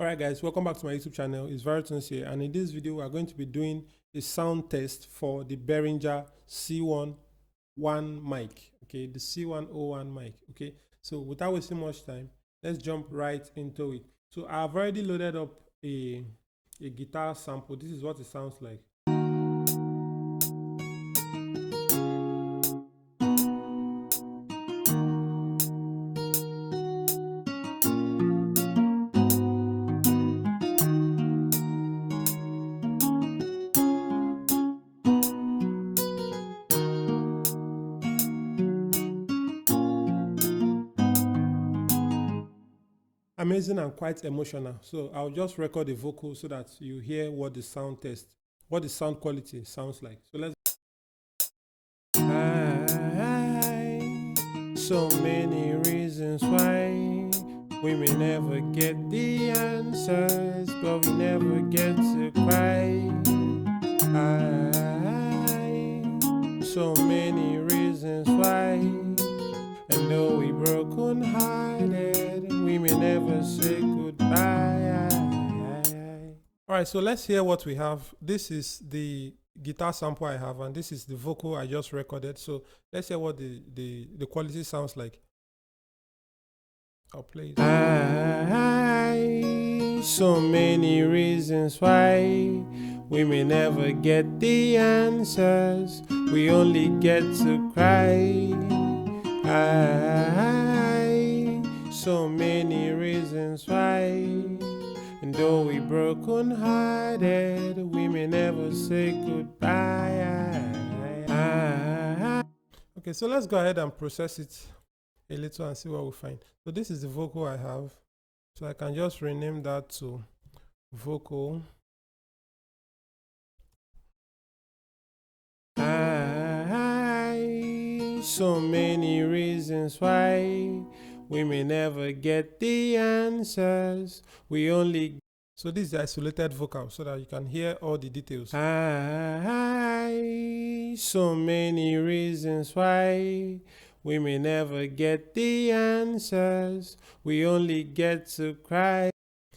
Alright guys, welcome back to my YouTube channel. It's Veritons here, and in this video we are going to be doing a sound test for the Behringer C-1 mic. Okay, the C101 mic. Okay, so without wasting much time, let's jump right into it. So I've already loaded up a guitar sample. This is what it sounds like. Amazing and quite emotional. So I'll just record the vocal so that you hear what the sound quality sounds like. So let's. So many reasons why we may never get the answers, but we never get to cry. So many reasons why, and though we broken hearted, we may never say goodbye. Alright, so let's hear what we have. This is the guitar sample I have, and this is the vocal I just recorded. So let's hear what the quality sounds like. I'll play it. So many reasons why we may never get the answers, we only get to cry. So many reasons why, and though we broken hearted, we may never say goodbye. Okay, so let's go ahead and process it a little and see what we find. So this is the vocal I have. So I can just rename that to vocal. So many reasons why we may never get the answers, we only. So this is the isolated vocal so that you can hear all the details. So many reasons why we may never get the answers, we only get to cry.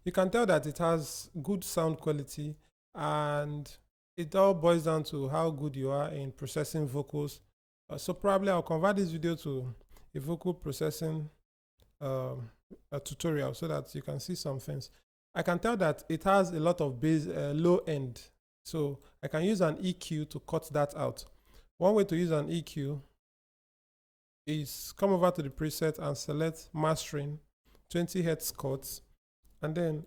You can tell that it has good sound quality, and it all boils down to how good you are in processing vocals. So probably I'll convert this video to a vocal processing a tutorial so that you can see some things. I can tell that it has a lot of bass, low end. So I can use an EQ to cut that out. One way to use an EQ is come over to the preset and select mastering 20 Hz cuts, and then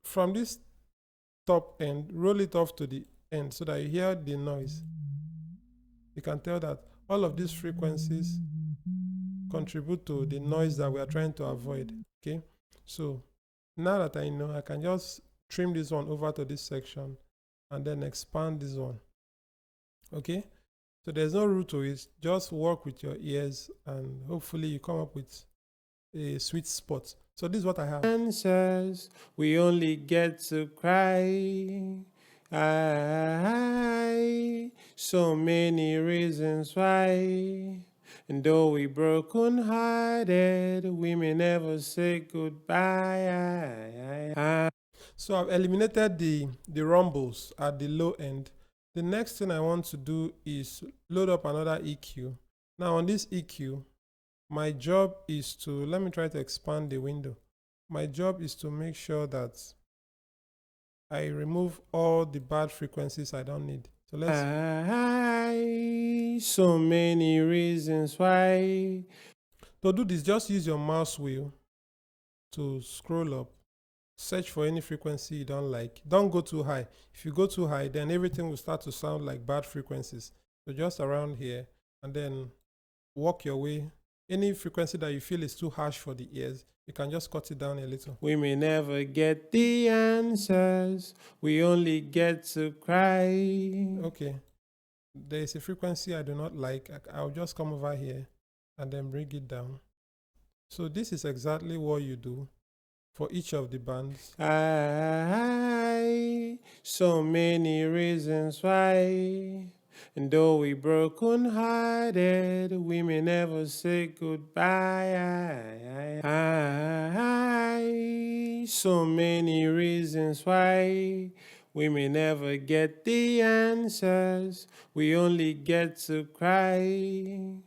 from this top end roll it off to the end so that you hear the noise. You can tell that all of these frequencies contribute to the noise that we are trying to avoid. Okay, so now that I know, I can just trim this one over to this section and then expand this one. Okay, so there's no rule to it, just work with your ears and hopefully you come up with a sweet spot. So this is what I have. Answers, we only get to cry. So many reasons why, and though we broken hearted, we may never say goodbye. So I've eliminated the rumbles at the low end. The next thing I want to do is load up another EQ. Now on this EQ, my job is to, let me try to expand the window. My job is to make sure that I remove all the bad frequencies I don't need. So let's. So many reasons why. To do this, just use your mouse wheel to scroll up. Search for any frequency you don't like. Don't go too high. If you go too high, then everything will start to sound like bad frequencies. So just around here, and then work your way. Any frequency that you feel is too harsh for the ears, you can just cut it down a little. We may never get the answers, we only get to cry. Okay, there is a frequency I do not like. I'll just come over here and then bring it down. So this is exactly what you do for each of the bands. So many reasons why, And though we broken hearted, we may never say goodbye. So many reasons why we may never get the answers. We only get to cry.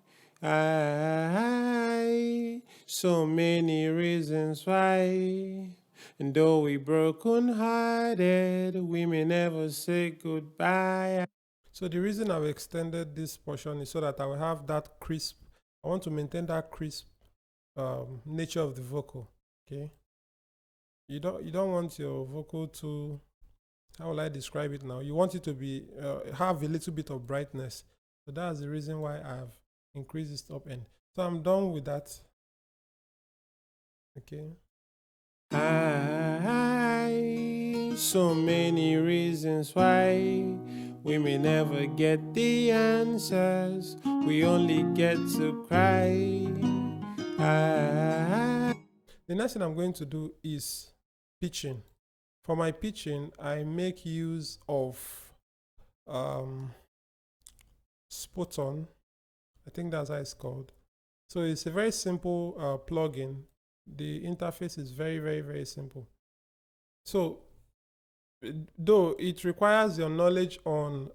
So many reasons why. And though we broken hearted, we may never say goodbye. So the reason I've extended this portion is so that I will have that crisp. I want to maintain that crisp nature of the vocal. Okay. You don't want your vocal to, how will I describe it now? You want it to be have a little bit of brightness. So that's the reason why I've increased this top end. So I'm done with that. Okay. So many reasons why we may never get the answers. We only get to cry. The next thing I'm going to do is pitching. For my pitching, I make use of Spot On. I think that's how it's called. So it's a very simple plugin. The interface is very, very, very simple. So though it requires your knowledge on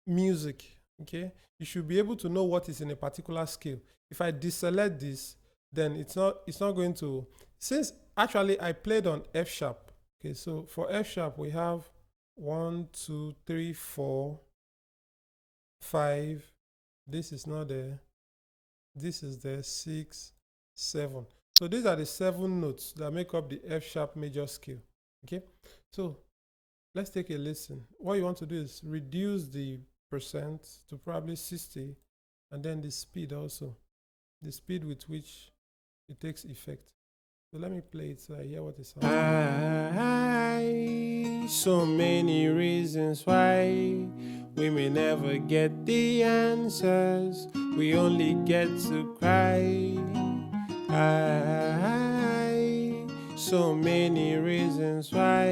music, okay, you should be able to know what is in a particular scale. If I deselect this, then it's not going to, since actually I played on F sharp. Okay, so for F sharp we have 1 2 3 4 5. This is not there. This is there. 6 7. So these are the 7 notes that make up the F sharp major scale. Okay, so let's take a listen. What you want to do is reduce the percent to probably 60, and then the speed also, the speed with which it takes effect. So let me play it so I hear what it sounds like. So many reasons why we may never get the answers. We only get to cry. So many reasons why.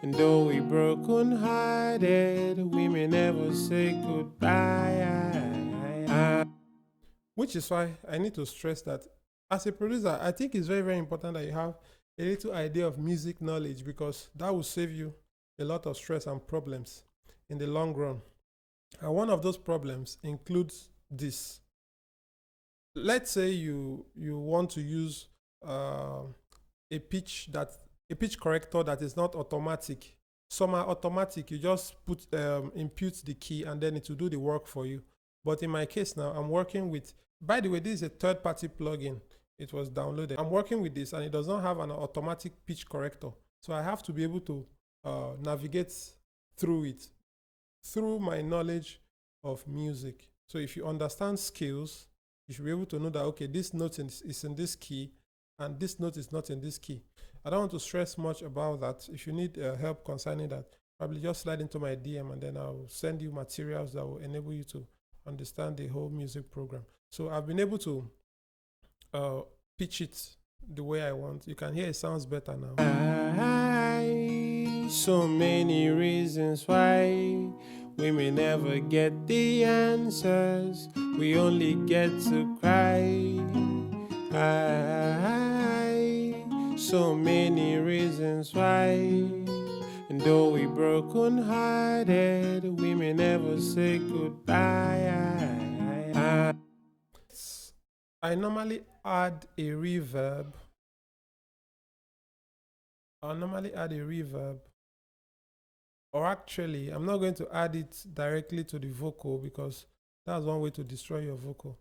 And though we broken hearted, we may never say goodbye. Which is why I need to stress that as a producer, I think it's very, very important that you have a little idea of music knowledge, because that will save you a lot of stress and problems in the long run. And one of those problems includes this. Let's say you want to use a pitch corrector that is not automatic. Some are automatic. You just impute the key and then it will do the work for you. But in my case now, I'm working with, by the way, this is a third-party plugin. It was downloaded. I'm working with this and it does not have an automatic pitch corrector. So I have to be able to navigate through it, through my knowledge of music. So if you understand scales, you should be able to know that, okay, this note is in this key and this note is not in this key. I don't want to stress much about that. If you need help concerning that, probably just slide into my DM and then I'll send you materials that will enable you to understand the whole music program. So I've been able to pitch it the way I want. You can hear it sounds better now. So many reasons why we may never get the answers. We only get to cry. So many reasons why. And though we broken hearted, we may never say goodbye. I normally add a reverb. Or actually, I'm not going to add it directly to the vocal, because that's one way to destroy your vocal.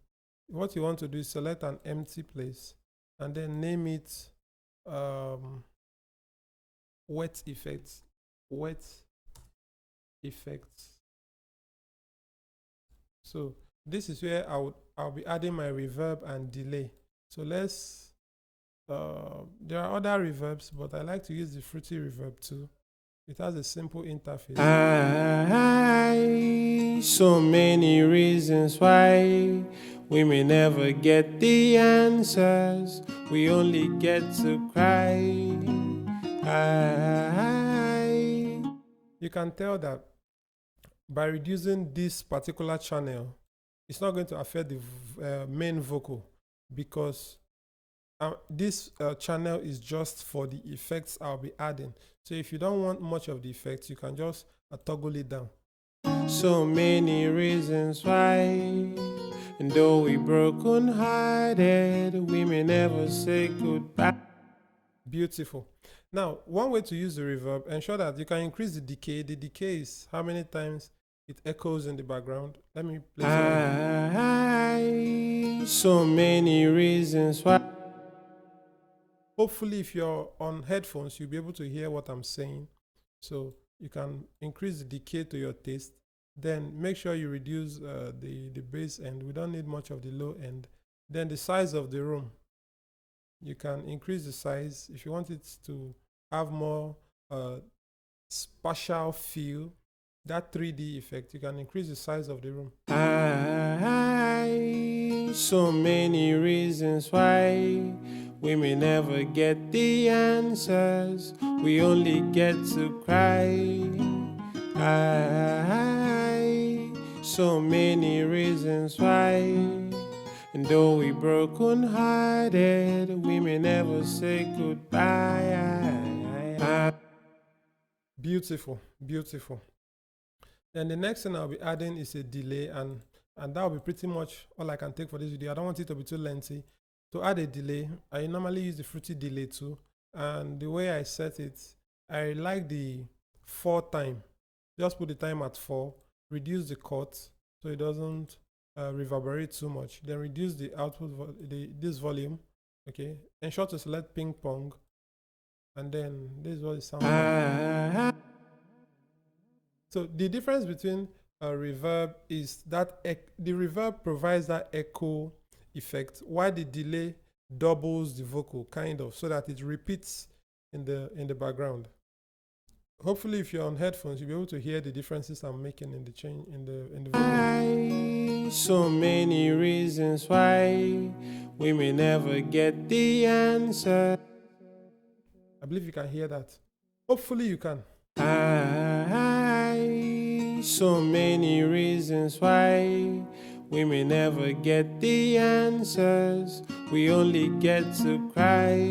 What you want to do is select an empty place and then name it wet effects. So this is where I'll be adding my reverb and delay. So let's there are other reverbs, but I like to use the Fruity reverb too. It has a simple interface. So many reasons why we may never get the answers. We only get to cry. You can tell that by reducing this particular channel, it's not going to affect the main vocal, because this channel is just for the effects I'll be adding. So if you don't want much of the effects, you can just toggle it down. So many reasons why, and though we broken hearted, we may never say goodbye. Beautiful. Now, one way to use the reverb, ensure that you can increase the decay. The decay is how many times it echoes in the background. Let me play some. So many reasons why. Hopefully, if you're on headphones, you'll be able to hear what I'm saying. So you can increase the decay to your taste. Then make sure you reduce the bass end. We don't need much of the low end. Then the size of the room, you can increase the size if you want it to have more spatial feel, that 3D effect. You can increase the size of the room. So many reasons why we may never get the answers, we only get to cry. So many reasons why, and though we broken hearted, we may never say goodbye. Beautiful, beautiful. Then the next thing I'll be adding is a delay, and that will be pretty much all I can take for this video. I don't want it to be too lengthy. To add a delay, I normally use the Fruity delay too, and the way I set it, I like the 4 time. Just put the time at 4, reduce the cut so it doesn't reverberate too much. Then reduce the output, this volume. Okay, ensure to select ping pong, and then this is what it sounds like. So the difference between a reverb is that the reverb provides that echo effect, while the delay doubles the vocal, kind of, so that it repeats in the background. Hopefully, if you're on headphones, you'll be able to hear the differences I'm making in the change in the vocal. So many reasons why we may never get the answer. I believe you can hear that. Hopefully, you can. So many reasons why we may never get the answers, we only get to cry.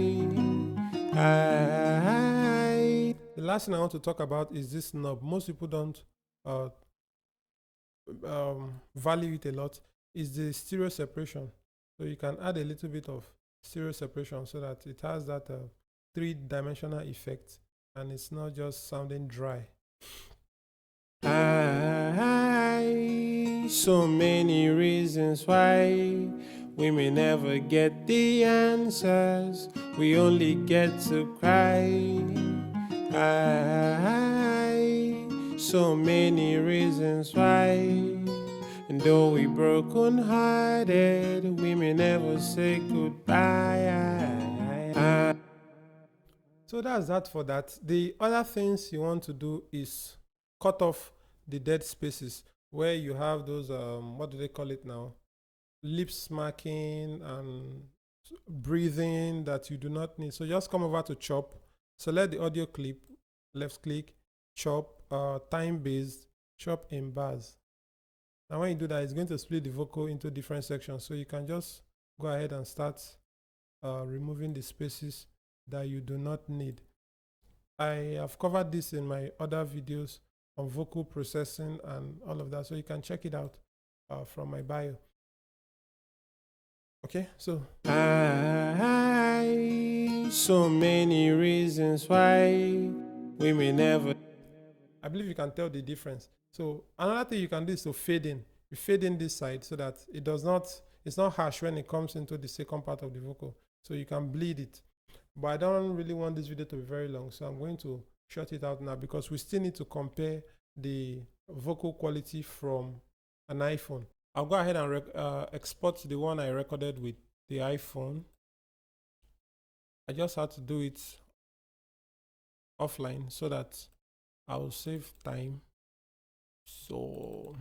The last thing I want to talk about is this knob. Most people don't value it a lot. Is the stereo separation. So you can add a little bit of stereo separation so that it has that 3-dimensional effect, and it's not just sounding dry. So many reasons why we may never get the answers, we only get to cry. So many reasons why, and though we broken hearted, we may never say goodbye. So that's that for that. The other things you want to do is cut off the dead spaces where you have those what do they call it now, lip smacking and breathing that you do not need. So just come over to chop, select the audio clip, left click, chop, time based, chop in bars. Now when you do that, it's going to split the vocal into different sections, so you can just go ahead and start removing the spaces that you do not need. I have covered this in my other videos on vocal processing and all of that, so you can check it out from my bio. Okay, so so many reasons why we may never. I believe you can tell the difference. So another thing you can do is to fade in. You fade in this side so that it does not, it's not harsh when it comes into the second part of the vocal. So you can bleed it. But I don't really want this video to be very long, so I'm going to shut it out now because we still need to compare the vocal quality from an iPhone. I'll go ahead and export the one I recorded with the iPhone. I just had to do it offline so that I will save time. So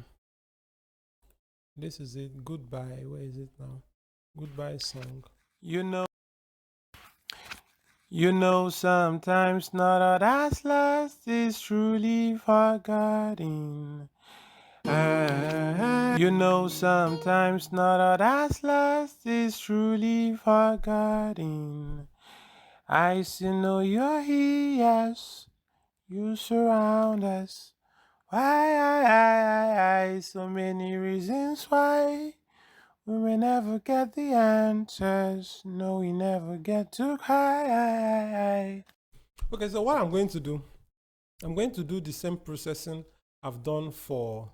this is it. Goodbye. Where is it now? Goodbye song. You know, sometimes not all that's lost is truly forgotten. You know, sometimes not all that's lost is truly forgotten. I still know you're here, yes, you surround us. Why, so many reasons why we may never get the answers. No, we never get to cry. Okay, so what I'm going to do, I'm going to do the same processing I've done for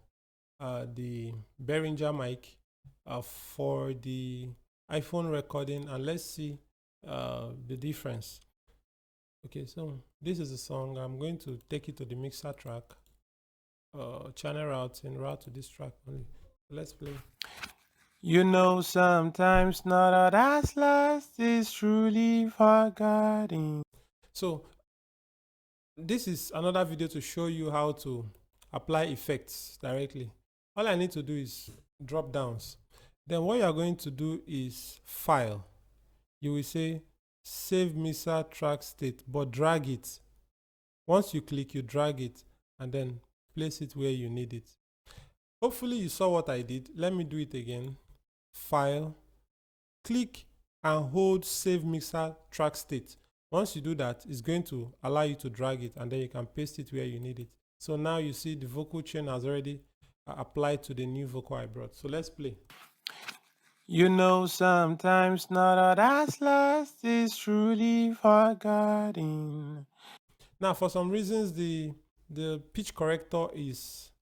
the Behringer mic for the iPhone recording, and let's see the difference. Okay, so this is a song. I'm going to take it to the mixer track, channel route and route to this track only. Let's play. You know, sometimes not all that's lost is truly forgotten. So this is another video to show you how to apply effects directly. All I need to do is drop downs. Then what you are going to do is file. You will say save mixer track state, but drag it. Once you click, you drag it and then place it where you need it. Hopefully you saw what I did. Let me do it again. File, click and hold save mixer track state. Once you do that, it's going to allow you to drag it and then you can paste it where you need it. So now you see the vocal chain has already applied to the new vocal I brought. So let's play. You know, sometimes not all that's lost is truly forgotten. Now, for some reasons, the pitch corrector is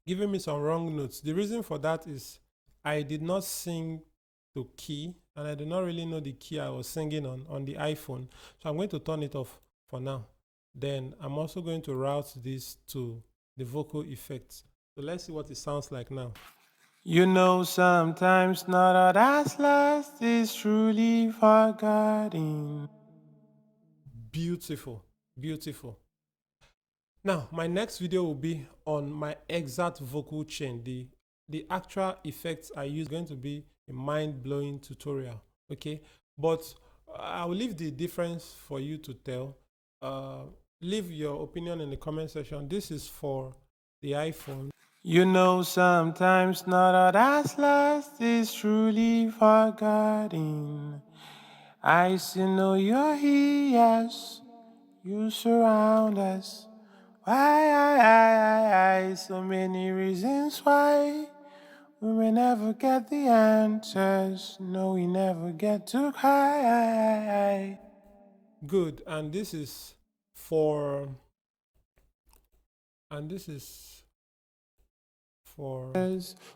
giving me some wrong notes. The reason for that is I did not sing to key, and I do not really know the key I was singing on the iPhone. So I'm going to turn it off for now. Then I'm also going to route this to the vocal effects. So let's see what it sounds like now. You know, sometimes not all that's lost is truly forgotten. Beautiful, beautiful. Now, my next video will be on my exact vocal chain. The actual effects I use going to be a mind-blowing tutorial, okay? But I will leave the difference for you to tell. Leave your opinion in the comment section. This is for the iPhone. You know, sometimes not all that's lost is truly forgotten. I still know you're here, yes, you surround us. Why, so many reasons why we may never get the answers. No, we never get to cry. Good, and this is for,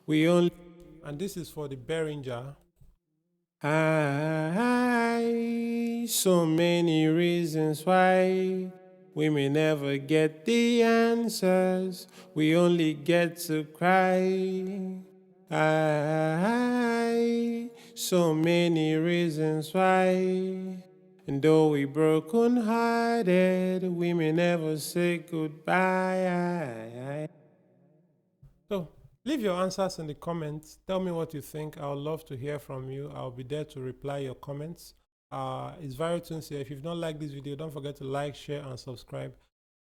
we only, and this is for the Behringer. So many reasons why we may never get the answers. We only get to cry. So many reasons why. And though we broken hearted, we may never say goodbye. So leave your answers in the comments. Tell me what you think. I would love to hear from you. I'll be there to reply your comments. It's very sincere. If you've not liked this video, don't forget to like, share, and subscribe.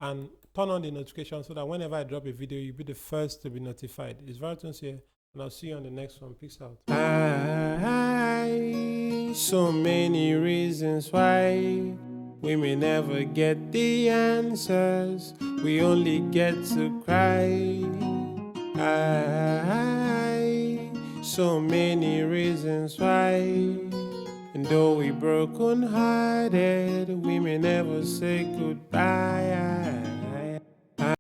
And turn on the notification so that whenever I drop a video, you'll be the first to be notified. It's very sincere. And I'll see you on the next one. Peace out. So many reasons why we may never get the answers. We only get to cry. So many reasons why. And though we broken hearted, we may never say goodbye.